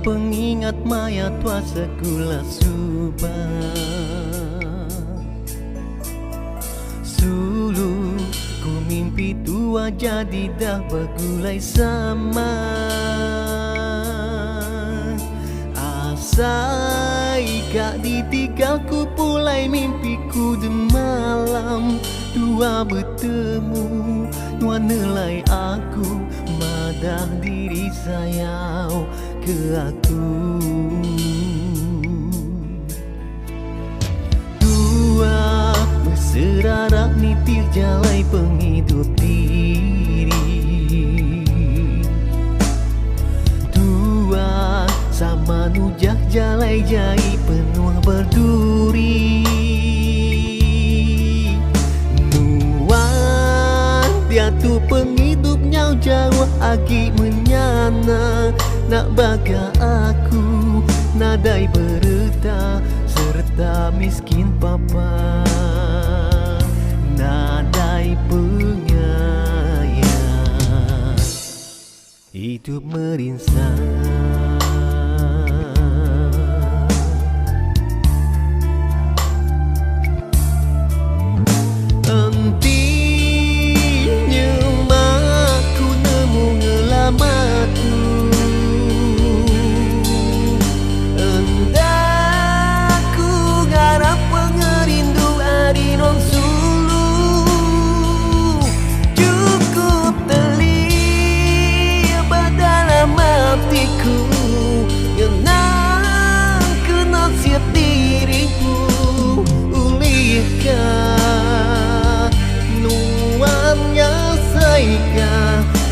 pengingat maya tua segula subah. Sulu ku mimpi tua jadi dah bergulai sama. Asai kak ditinggalku pulai mimpiku di malam dua bertemu. Tua nilai aku madah diri sayau ke aku. Tua berserarak nitir jalai penghidup diri. Tua sama nujah jalai jai penuh berduri. Dia tu penghidupnya jauh agi menyana. Nak baga aku nadai bereta serta miskin papa. Nadai pengayang hidup merinsang.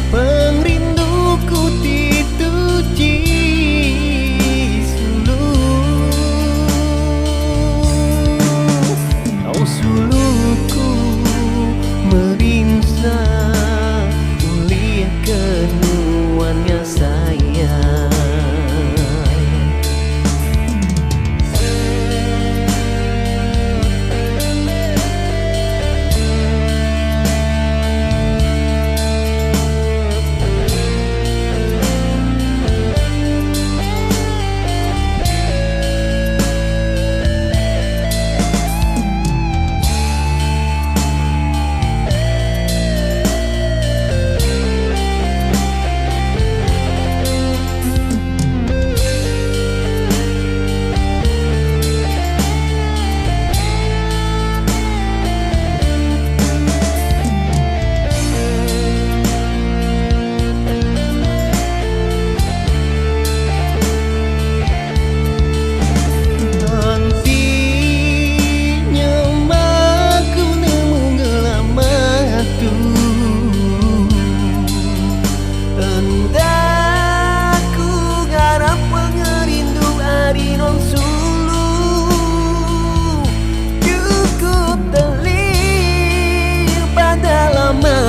Pengrinduku dituji sulu. Oh suluku merinsa mulia kenuannya sayang.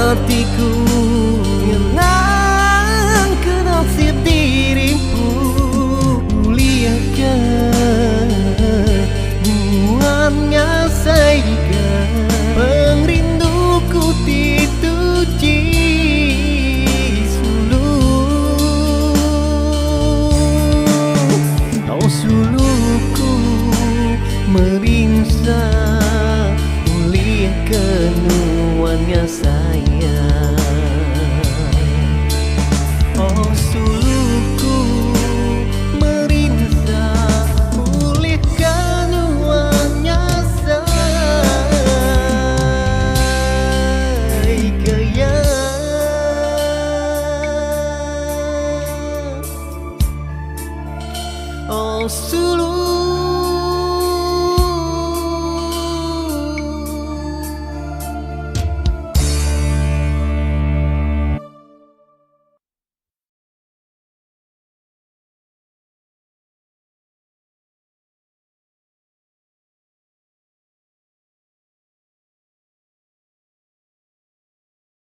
Hatiku nyenang ke nasib dirimu. Muliakan buannya sayga. Pengrinduku dituji sulu. Oh suluku merinsa mulia kenuannya sayang. Oh suluku merinsa mulia kenuannya sayang. Oh suluku